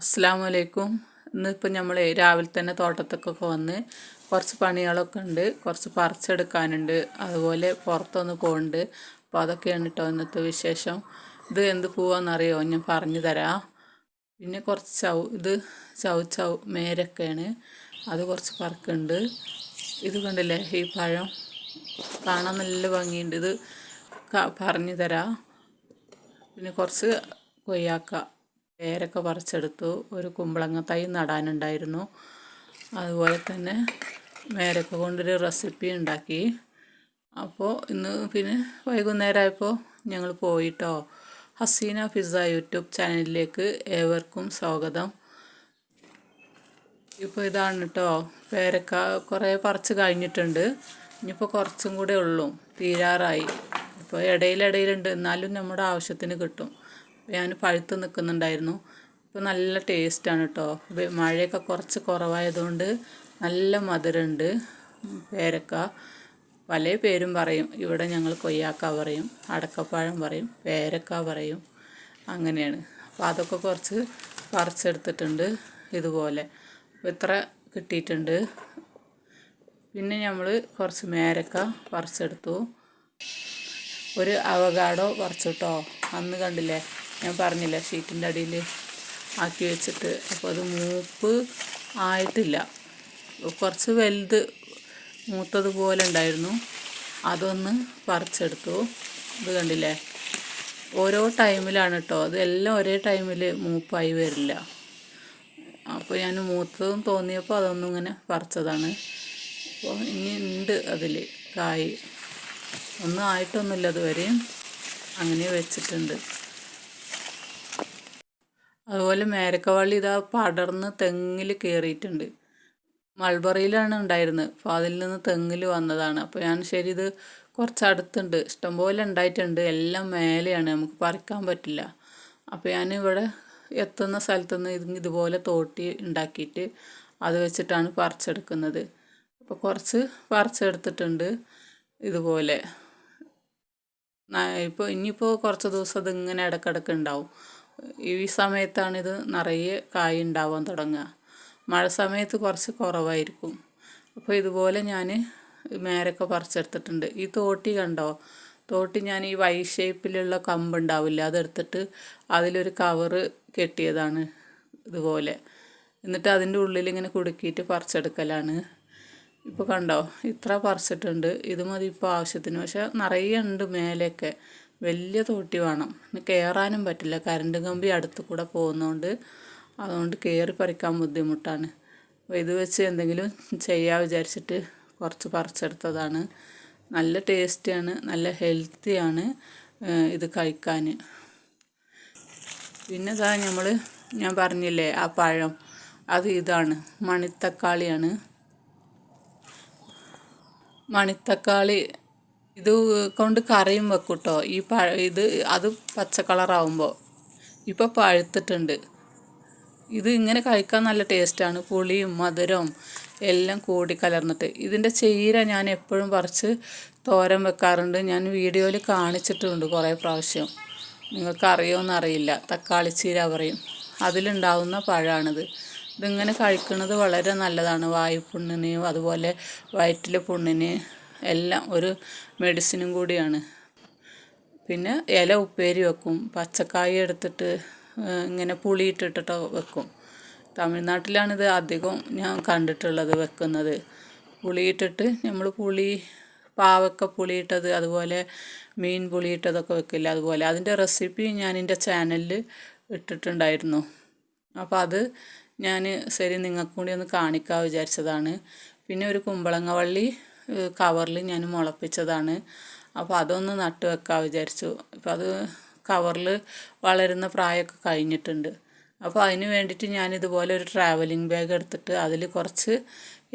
അസ്സലാമു അലൈക്കും. ഇന്നിപ്പോൾ നമ്മൾ രാവിലെ തന്നെ തോട്ടത്തേക്കൊക്കെ വന്ന് കുറച്ച് പണികളൊക്കെ ഉണ്ട്, കുറച്ച് പറിച്ചെടുക്കാനുണ്ട്, അതുപോലെ പുറത്തൊന്ന് പോകുന്നുണ്ട്. അപ്പോൾ അതൊക്കെയാണ് കേട്ടോ ഇന്നത്തെ വിശേഷം. ഇത് എന്ത് പൂവാണെന്നറിയോ? ഞാൻ പറഞ്ഞു തരാം. പിന്നെ കുറച്ച് ചൗ മേരൊക്കെയാണ്, അത് കുറച്ച് പറക്കുന്നുണ്ട്. ഇത് കണ്ടില്ലേ, ഈ പഴം കാണാൻ നല്ല ഭംഗിയുണ്ട്. ഇത് പറഞ്ഞു തരാം. പിന്നെ കുറച്ച് കൊയ്യാക്ക പേരൊക്കെ പറിച്ചെടുത്തു. ഒരു കുമ്പളങ്ങ തൈ നടാനുണ്ടായിരുന്നു. അതുപോലെ തന്നെ മേരക്ക കൊണ്ടൊരു റെസിപ്പി ഉണ്ടാക്കി. അപ്പോൾ ഇന്ന് പിന്നെ വൈകുന്നേരമായപ്പോൾ ഞങ്ങൾ പോയിട്ടോ. ഹസീന പിസ്സ യൂട്യൂബ് ചാനലിലേക്ക് ഏവർക്കും സ്വാഗതം. ഇപ്പോൾ ഇതാണ് കേട്ടോ പേരക്ക, കുറേ പറിച്ച് കഴിഞ്ഞിട്ടുണ്ട്. ഇനിയിപ്പോൾ കുറച്ചും കൂടെ ഉള്ളൂ, തീരാറായി. ഇപ്പോൾ ഇടയിലുണ്ട്, എന്നാലും നമ്മുടെ ആവശ്യത്തിന് കിട്ടും. ഞാൻ പഴുത്ത് നിൽക്കുന്നുണ്ടായിരുന്നു. ഇപ്പോൾ നല്ല ടേസ്റ്റാണ് കേട്ടോ. മഴയൊക്കെ കുറച്ച് കുറവായതുകൊണ്ട് നല്ല മധുരമുണ്ട് പേരക്ക. പല പേരും പറയും. ഇവിടെ ഞങ്ങൾ കൊയ്യാക്ക പറയും, അടക്കപ്പഴം പറയും, പേരക്ക പറയും, അങ്ങനെയാണ്. അപ്പോൾ അതൊക്കെ കുറച്ച് പറിച്ചെടുത്തിട്ടുണ്ട് ഇതുപോലെ. ഇത്ര കിട്ടിയിട്ടുണ്ട്. പിന്നെ നമ്മൾ കുറച്ച് മേരക്ക പറിച്ചെടുത്തു. ഒരു അവകാഡോ പറിച്ചിട്ടോ. അന്ന് കണ്ടില്ലേ, ഞാൻ പറഞ്ഞില്ലേ ഷീറ്റിൻ്റെ അടിയിൽ ആക്കി വെച്ചിട്ട്. അപ്പോൾ അത് മൂപ്പ് ആയിട്ടില്ല, കുറച്ച് വലുത് മൂത്തതുപോലെ ഉണ്ടായിരുന്നു. അതൊന്ന് പറിച്ചെടുത്തു. ഇത് കണ്ടില്ലേ, ഓരോ ടൈമിലാണ് കേട്ടോ, അതെല്ലാം ഒരേ ടൈമിൽ മൂപ്പായി വരില്ല. അപ്പോൾ ഞാൻ മൂത്തതും തോന്നിയപ്പോൾ അതൊന്നും ഇങ്ങനെ പറിച്ചതാണ്. അപ്പോൾ ഇനി ഉണ്ട് അതിൽ കായ്, ഒന്നും ആയിട്ടൊന്നുമില്ല അതുവരെയും, അങ്ങനെ വെച്ചിട്ടുണ്ട്. അതുപോലെ മേരക്കവള്ളി ഇതാ പടർന്ന് തെങ്ങിൽ കയറിയിട്ടുണ്ട്. മൾബറിയിലാണ് ഉണ്ടായിരുന്നത്, അപ്പോൾ അതിൽ നിന്ന് തെങ്ങിൽ വന്നതാണ്. അപ്പോൾ ഞാൻ ശരി, ഇത് കുറച്ച് അടുത്തുണ്ട്, ഇഷ്ടംപോലെ ഉണ്ടായിട്ടുണ്ട്. എല്ലാം മേലെയാണ്, നമുക്ക് പറിക്കാൻ പറ്റില്ല. അപ്പോൾ ഞാനിവിടെ എത്തുന്ന സ്ഥലത്തുനിന്ന് ഇതുപോലെ തോട്ടി ഉണ്ടാക്കിയിട്ട് അത് വെച്ചിട്ടാണ് പറിച്ചെടുക്കുന്നത്. അപ്പോൾ കുറച്ച് പറിച്ചെടുത്തിട്ടുണ്ട് ഇതുപോലെ. ഇനിയിപ്പോൾ കുറച്ച് ദിവസം അതിങ്ങനെ ഇടയ്ക്കിടയ്ക്ക് ഉണ്ടാവും. ഈ സമയത്താണ് ഇത് നിറയെ കായ് ഉണ്ടാവാൻ തുടങ്ങുക. മഴ സമയത്ത് കുറച്ച് കുറവായിരിക്കും. അപ്പോൾ ഇതുപോലെ ഞാൻ മേരൊക്കെ പറിച്ചെടുത്തിട്ടുണ്ട്. ഈ തോട്ടി കണ്ടോ, തോട്ടി ഞാൻ ഈ വൈ ഷേപ്പിലുള്ള കമ്പ് ഉണ്ടാവില്ല, അതെടുത്തിട്ട് അതിലൊരു കവറ് കെട്ടിയതാണ് ഇതുപോലെ. എന്നിട്ട് അതിൻ്റെ ഉള്ളിൽ ഇങ്ങനെ കുടുക്കിയിട്ട് പറിച്ചെടുക്കലാണ്. ഇപ്പോൾ കണ്ടോ, ഇത്ര പറിച്ചിട്ടുണ്ട്. ഇത് മതി ഇപ്പോൾ ആവശ്യത്തിന്. പക്ഷെ നിറയെ ഉണ്ട് മേലെയൊക്കെ. വലിയ തോട്ടി വേണം, കയറാനും പറ്റില്ല, കറണ്ട് കമ്പി അടുത്ത് കൂടെ പോകുന്നതുകൊണ്ട്. അതുകൊണ്ട് കയറി പറിക്കാൻ ബുദ്ധിമുട്ടാണ്. അപ്പോൾ ഇത് വെച്ച് എന്തെങ്കിലും ചെയ്യാൻ വിചാരിച്ചിട്ട് കുറച്ച് പറിച്ചെടുത്തതാണ്. നല്ല ടേസ്റ്റിയാണ്, നല്ല ഹെൽത്തിയാണ് ഇത് കഴിക്കാൻ. പിന്നെ ഇതാ ഞാൻ പറഞ്ഞില്ലേ ആ പഴം, അത് ഇതാണ്, മണിത്തക്കാളിയാണ്. മണിത്തക്കാളി ഇത് കൊണ്ട് കറിയും വെക്കും കേട്ടോ. അത് പച്ച കളറാവുമ്പോൾ. ഇപ്പോൾ പഴുത്തിട്ടുണ്ട്. ഇത് ഇങ്ങനെ കഴിക്കാൻ നല്ല ടേസ്റ്റാണ്, പുളിയും മധുരവും എല്ലാം കൂടി കലർന്നിട്ട്. ഇതിൻ്റെ ചീര ഞാൻ എപ്പോഴും പറിച്ച് തോരൻ വെക്കാറുണ്ട്. ഞാൻ വീഡിയോയിൽ കാണിച്ചിട്ടുണ്ട് കുറേ പ്രാവശ്യം. നിങ്ങൾക്ക് അറിയുമെന്നറിയില്ല, തക്കാളി ചീര പറയും. അതിലുണ്ടാവുന്ന പഴമാണിത്. ഇതിങ്ങനെ കഴിക്കുന്നത് വളരെ നല്ലതാണ്, വായുപുണ്ണിനും അതുപോലെ വയറ്റിലെ പുണ്ണിന് എല്ലാം ഒരു മെഡിസിനും കൂടിയാണ്. പിന്നെ ഇല ഉപ്പേരി വെക്കും, പച്ചക്കായ എടുത്തിട്ട് ഇങ്ങനെ പുളിയിട്ടിട്ടോ വെക്കും. തമിഴ്നാട്ടിലാണിത് അധികം ഞാൻ കണ്ടിട്ടുള്ളത് വെക്കുന്നത്. പുളിയിട്ടിട്ട് നമ്മൾ പാവക്ക പുളിയിട്ടത്, അതുപോലെ മീൻ പുളിയിട്ടതൊക്കെ വെക്കില്ല, അതുപോലെ. അതിൻ്റെ റെസിപ്പി ഞാൻ എൻ്റെ ചാനലിൽ ഇട്ടിട്ടുണ്ടായിരുന്നു. അപ്പോൾ അത് ഞാൻ ശരി നിങ്ങൾക്ക് കൂടി ഒന്ന് കാണിക്കാൻ വിചാരിച്ചതാണ്. പിന്നെ ഒരു കുമ്പളങ്ങ വള്ളി കവറിൽ ഞാൻ മുളപ്പിച്ചതാണ്. അപ്പോൾ അതൊന്ന് നട്ട് വെക്കാൻ വിചാരിച്ചു. അപ്പോൾ അത് കവറിൽ വളരുന്ന പ്രായമൊക്കെ കഴിഞ്ഞിട്ടുണ്ട്. അപ്പോൾ അതിന് വേണ്ടിയിട്ട് ഞാനിതുപോലെ ഒരു ട്രാവലിംഗ് ബാഗ് എടുത്തിട്ട് അതിൽ കുറച്ച്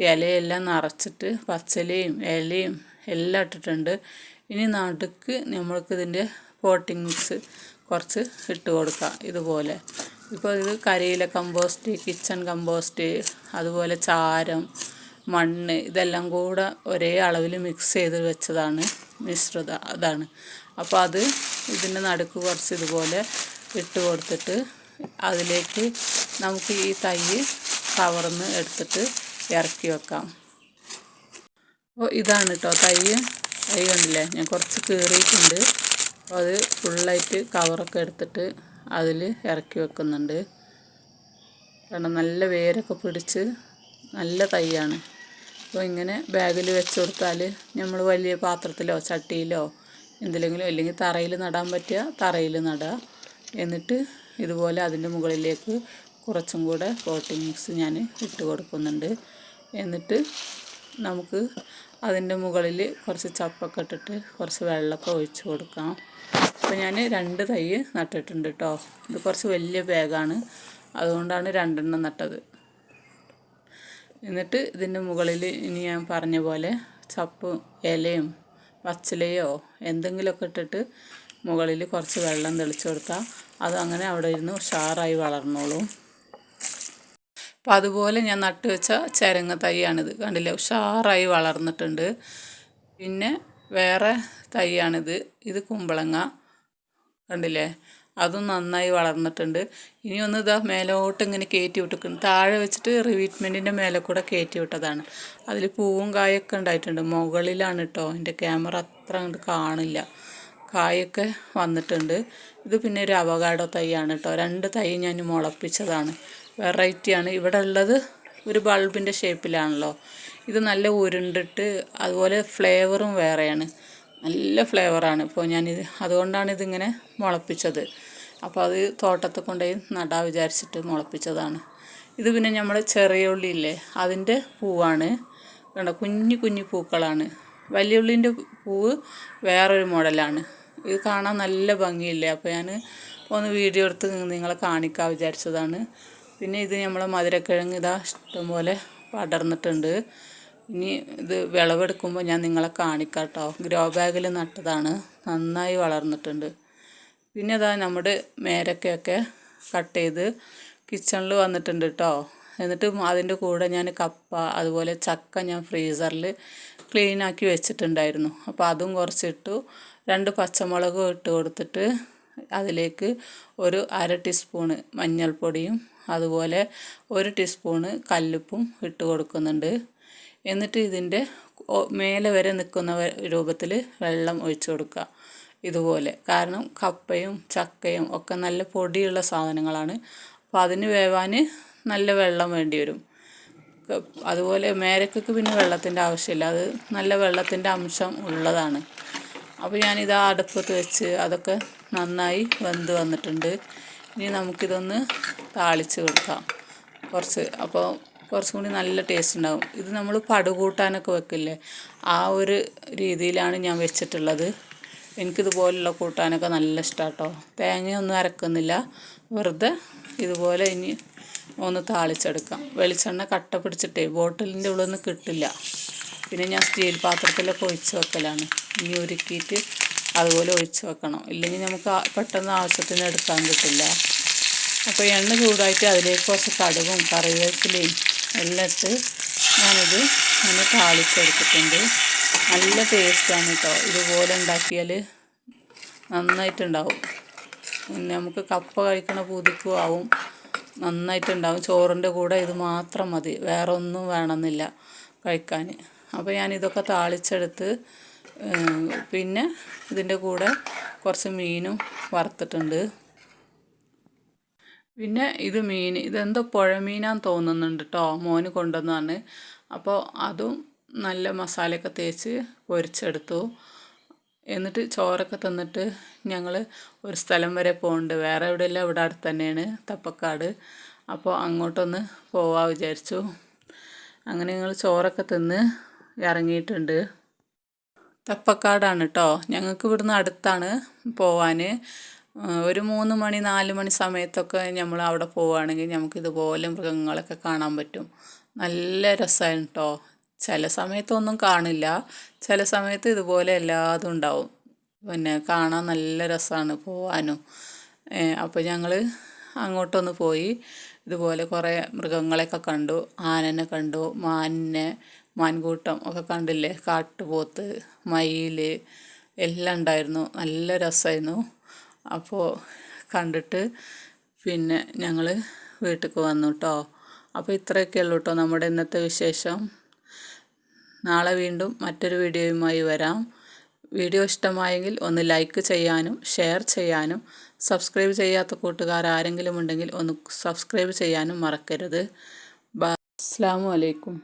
ഇലയെല്ലാം നിറച്ചിട്ട് പച്ചിലയും ഇലയും എല്ലാം ഇട്ടിട്ടുണ്ട്. ഇനി നടുക്ക് നമ്മൾക്ക് ഇതിൻ്റെ പോട്ടിംഗ് മിക്സ് കുറച്ച് ഇട്ട് കൊടുക്കാം ഇതുപോലെ. ഇപ്പോൾ ഇത് കരിയില കമ്പോസ്റ്റ്, കിച്ചൺ കമ്പോസ്റ്റ്, അതുപോലെ ചാരം, മണ്ണ്, ഇതെല്ലാം കൂടെ ഒരേ അളവിൽ മിക്സ് ചെയ്ത് വെച്ചതാണ്, അതാണ്. അപ്പോൾ ഇതിൻ്റെ നടുക്ക് കുറച്ച് ഇതുപോലെ ഇട്ട് കൊടുത്തിട്ട് അതിലേക്ക് നമുക്ക് ഈ തൈ കവർന്ന് എടുത്തിട്ട് ഇറക്കി വെക്കാം. അപ്പോൾ ഇതാണ് കേട്ടോ തൈ കണ്ടില്ലേ, ഞാൻ കുറച്ച് കീറിയിട്ടുണ്ട്. അപ്പോൾ അത് ഫുള്ളായിട്ട് കവറൊക്കെ എടുത്തിട്ട് അതിൽ ഇറക്കി വെക്കുന്നുണ്ട്. കാരണം നല്ല വേരൊക്കെ പിടിച്ച് നല്ല തൈയാണ്. അപ്പോൾ ഇങ്ങനെ ബാഗിൽ വെച്ച് കൊടുത്താൽ നമ്മൾ വലിയ പാത്രത്തിലോ ചട്ടിയിലോ എന്തിലെങ്കിലും, അല്ലെങ്കിൽ തറയിൽ നടാൻ പറ്റിയ തറയിൽ നടുക. എന്നിട്ട് ഇതുപോലെ അതിൻ്റെ മുകളിലേക്ക് കുറച്ചും കൂടെ പോട്ടിംഗ് മിക്സ് ഞാൻ ഇട്ട് കൊടുക്കുന്നുണ്ട്. എന്നിട്ട് നമുക്ക് അതിൻ്റെ മുകളിൽ കുറച്ച് ചപ്പൊക്കെ ഇട്ടിട്ട് കുറച്ച് വെള്ളമൊക്കെ ഒഴിച്ച് കൊടുക്കാം. അപ്പോൾ ഞാൻ 2 തൈ നട്ടിട്ടുണ്ട് കേട്ടോ. ഇത് കുറച്ച് വലിയ ബാഗാണ്, അതുകൊണ്ടാണ് 2 നട്ടത്. എന്നിട്ട് ഇതിൻ്റെ മുകളിൽ ഇനി ഞാൻ പറഞ്ഞ പോലെ ചപ്പ് ഇലയും പച്ചിലയോ എന്തെങ്കിലുമൊക്കെ ഇട്ടിട്ട് മുകളിൽ കുറച്ച് വെള്ളം തെളിച്ച് കൊടുത്താൽ അതങ്ങനെ അവിടെ ഇരുന്ന് ഉഷാറായി വളർന്നോളും. അപ്പം അതുപോലെ ഞാൻ നട്ട് വെച്ച ചരങ്ങ തൈയാണിത്. കണ്ടില്ലേ, ഉഷാറായി വളർന്നിട്ടുണ്ട്. പിന്നെ വേറെ തൈയാണിത്. ഇത് കുമ്പളങ്ങ കണ്ടില്ലേ, അതും നന്നായി വളർന്നിട്ടുണ്ട്. ഇനി ഒന്ന് ഇതാ മേലോട്ട് ഇങ്ങനെ കയറ്റി വിട്ടിട്ടുണ്ട്. താഴെ വെച്ചിട്ട് റിവീറ്റ്മെൻറ്റിൻ്റെ മേലെ കൂടെ കയറ്റി വിട്ടതാണ്. അതിൽ പൂവും കായൊക്കെ ഉണ്ടായിട്ടുണ്ട്. മുകളിലാണ് കേട്ടോ, എൻ്റെ ക്യാമറ അത്ര അങ്ങോട്ട് കാണില്ല. കായൊക്കെ വന്നിട്ടുണ്ട്. ഇത് പിന്നെ ഒരു അവകാഡോ തൈയാണ് കേട്ടോ. 2 തൈ ഞാൻ മുളപ്പിച്ചതാണ്. വെറൈറ്റിയാണ്. ഇവിടെ ഉള്ളത് ഒരു ബൾബിൻ്റെ ഷേപ്പിലാണല്ലോ. ഇത് നല്ല ഉരുണ്ടിട്ട് അതുപോലെ ഫ്ലേവറും വേറെയാണ്, നല്ല ഫ്ലേവറാണ്. ഇപ്പോൾ ഞാനിത് അതുകൊണ്ടാണ് ഇതിങ്ങനെ മുളപ്പിച്ചത്. അപ്പോൾ അത് തോട്ടത്തിൽ കൊണ്ടുപോയി നടാൻ വിചാരിച്ചിട്ട് മുളപ്പിച്ചതാണ്. ഇത് പിന്നെ നമ്മൾ ചെറിയ ഉള്ളി ഇല്ലേ, അതിൻ്റെ പൂവാണ്. കണ്ടോ, കുഞ്ഞു കുഞ്ഞു പൂക്കളാണ്. വലിയ ഉള്ളിൻ്റെ പൂവ് വേറൊരു മോഡലാണ്. ഇത് കാണാൻ നല്ല ഭംഗിയില്ലേ. അപ്പോൾ ഞാൻ ഒന്ന് വീഡിയോ എടുത്ത് നിങ്ങളെ കാണിക്കാൻ വിചാരിച്ചതാണ്. പിന്നെ ഇത് നമ്മളെ മധുരക്കിഴങ്ങ് ഇതാ ഇഷ്ടംപോലെ പടർന്നിട്ടുണ്ട്. ഇനി ഇത് വിളവെടുക്കുമ്പോൾ ഞാൻ നിങ്ങളെ കാണിക്കാം കേട്ടോ. ഗ്രോ ബാഗിൽ നട്ടതാണ്, നന്നായി വളർന്നിട്ടുണ്ട്. പിന്നെ അതാ നമ്മുടെ മേരക്കയൊക്കെ കട്ട് ചെയ്ത് കിച്ചണിൽ വന്നിട്ടുണ്ട് കേട്ടോ. എന്നിട്ട് അതിൻ്റെ കൂടെ ഞാൻ കപ്പ അതുപോലെ ചക്ക ഞാൻ ഫ്രീസറിൽ ക്ലീനാക്കി വെച്ചിട്ടുണ്ടായിരുന്നു. അപ്പോൾ അതും കുറച്ചിട്ടു. 2 പച്ചമുളകും ഇട്ട് കൊടുത്തിട്ട് അതിലേക്ക് ഒരു 1/2 ടീസ്പൂണ് മഞ്ഞൾപ്പൊടിയും അതുപോലെ 1 ടീസ്പൂണ് കല്ലുപ്പും ഇട്ട് കൊടുക്കുന്നുണ്ട്. എന്നിട്ട് ഇതിൻ്റെ മേലെ വരെ നിൽക്കുന്ന രൂപത്തിൽ വെള്ളം ഒഴിച്ച് കൊടുക്കുക ഇതുപോലെ. കാരണം കപ്പയും ചക്കയും ഒക്കെ നല്ല പൊടിയുള്ള സാധനങ്ങളാണ്. അപ്പോൾ അതിന് വേവാൻ നല്ല വെള്ളം വേണ്ടി വരും. അതുപോലെ മേരക്കൊക്കെ പിന്നെ വെള്ളത്തിൻ്റെ ആവശ്യമില്ല, അത് നല്ല വെള്ളത്തിൻ്റെ അംശം ഉള്ളതാണ്. അപ്പോൾ ഞാനിത് അടുപ്പത്ത് വെച്ച് അതൊക്കെ നന്നായി വെന്ത് വന്നിട്ടുണ്ട്. ഇനി നമുക്കിതൊന്ന് താളിച്ച് കൊടുക്കാം അപ്പോൾ കുറച്ചും കൂടി നല്ല ടേസ്റ്റ് ഉണ്ടാകും. ഇത് നമ്മൾ പടുകൂട്ടാനൊക്കെ വെക്കില്ലേ, ആ ഒരു രീതിയിലാണ് ഞാൻ വെച്ചിട്ടുള്ളത്. എനിക്കിതുപോലുള്ള കൂട്ടാനൊക്കെ നല്ല ഇഷ്ടമാണ് കേട്ടോ. തേങ്ങയൊന്നും അരക്കുന്നില്ല, വെറുതെ ഇതുപോലെ ഇനി ഒന്ന് താളിച്ചെടുക്കാം. വെളിച്ചെണ്ണ കട്ട പിടിച്ചിട്ടേ ബോട്ടിലിൻ്റെ ഉള്ളിൽ നിന്ന് കിട്ടില്ല. പിന്നെ ഞാൻ സ്റ്റീൽ പാത്രത്തിലൊക്കെ ഒഴിച്ച് വെക്കലാണ്. ഇനി ഉരുക്കിയിട്ട് അതുപോലെ ഒഴിച്ച് വെക്കണം, ഇല്ലെങ്കിൽ നമുക്ക് പെട്ടെന്ന് ആവശ്യത്തിന് എടുക്കാൻ കിട്ടില്ല. അപ്പോൾ എണ്ണ ചൂടായിട്ട് അതിലേക്ക് കുറച്ച് കടുകും കറിവേപ്പിലയും എല്ലാം ഇട്ട് ഞാനിത് ഒന്ന് താളിച്ചെടുത്തിട്ടുണ്ട്. നല്ല ടേസ്റ്റാണ് കേട്ടോ. ഇതുപോലെ ഉണ്ടാക്കിയാൽ നന്നായിട്ടുണ്ടാവും. പിന്നെ നമുക്ക് കപ്പ കഴിക്കണ പൂതിക്കും ആവും, നന്നായിട്ടുണ്ടാവും. ചോറിൻ്റെ കൂടെ ഇത് മാത്രം മതി, വേറെ ഒന്നും വേണമെന്നില്ല കഴിക്കാൻ. അപ്പോൾ ഞാനിതൊക്കെ താളിച്ചെടുത്ത് പിന്നെ ഇതിൻ്റെ കൂടെ കുറച്ച് മീനും വറുത്തിട്ടുണ്ട്. പിന്നെ ഇത് ഇതെന്തോ പുഴമീനാന്ന് തോന്നുന്നുണ്ട് കേട്ടോ, മോന് കൊണ്ടുവന്നതാണ്. അപ്പോൾ അതും നല്ല മസാലയൊക്കെ തേച്ച് പൊരിച്ചെടുത്തു. എന്നിട്ട് ചോറൊക്കെ തിന്നിട്ട് ഞങ്ങൾ ഒരു സ്ഥലം വരെ പോകുന്നുണ്ട്. വേറെ എവിടെയല്ല, ഇവിടെ അടുത്ത് തന്നെയാണ്, തപ്പക്കാട്. അപ്പോൾ അങ്ങോട്ടൊന്ന് പോവാൻ വിചാരിച്ചു. അങ്ങനെ ഞങ്ങൾ ചോറൊക്കെ തിന്ന് ഇറങ്ങിയിട്ടുണ്ട്. തപ്പക്കാടാണ് കേട്ടോ, ഞങ്ങൾക്ക് ഇവിടുന്ന് അടുത്താണ് പോവാൻ. ഒരു 3 മണി 4 മണി സമയത്തൊക്കെ നമ്മൾ അവിടെ പോവുകയാണെങ്കിൽ നമുക്കിതുപോലെ മൃഗങ്ങളൊക്കെ കാണാൻ പറ്റും. നല്ല രസമാണ് കേട്ടോ. ചില സമയത്തൊന്നും കാണില്ല, ചില സമയത്ത് ഇതുപോലെ എല്ലാതും ഉണ്ടാവും. പിന്നെ കാണാൻ നല്ല രസമാണ് പോവാനും. അപ്പോൾ ഞങ്ങൾ അങ്ങോട്ടൊന്ന് പോയി. ഇതുപോലെ കുറേ മൃഗങ്ങളെയൊക്കെ കണ്ടു. ആനനെ കണ്ടു, മാൻകൂട്ടം ഒക്കെ കണ്ടില്ലേ, കാട്ടുപോത്ത്, മയിൽ എല്ലാം ഉണ്ടായിരുന്നു. നല്ല രസമായിരുന്നു. അപ്പോൾ കണ്ടിട്ട് പിന്നെ ഞങ്ങൾ വീട്ടിലേക്ക് വന്നു കേട്ടോ. അപ്പോൾ ഇത്രയൊക്കെ ഉള്ളൂ കേട്ടോ നമ്മുടെ ഇന്നത്തെ വിശേഷം. നാളെ വീണ്ടും മറ്റൊരു വീഡിയോയുമായി വരാം. വീഡിയോ ഇഷ്ടമായെങ്കിൽ ഒന്ന് ലൈക്ക് ചെയ്യാനും ഷെയർ ചെയ്യാനും സബ്സ്ക്രൈബ് ചെയ്യാത്ത കൂട്ടുകാർ ആരെങ്കിലും ഉണ്ടെങ്കിൽ ഒന്ന് സബ്സ്ക്രൈബ് ചെയ്യാനും മറക്കരുത്. അസ്സലാമു അലൈക്കും.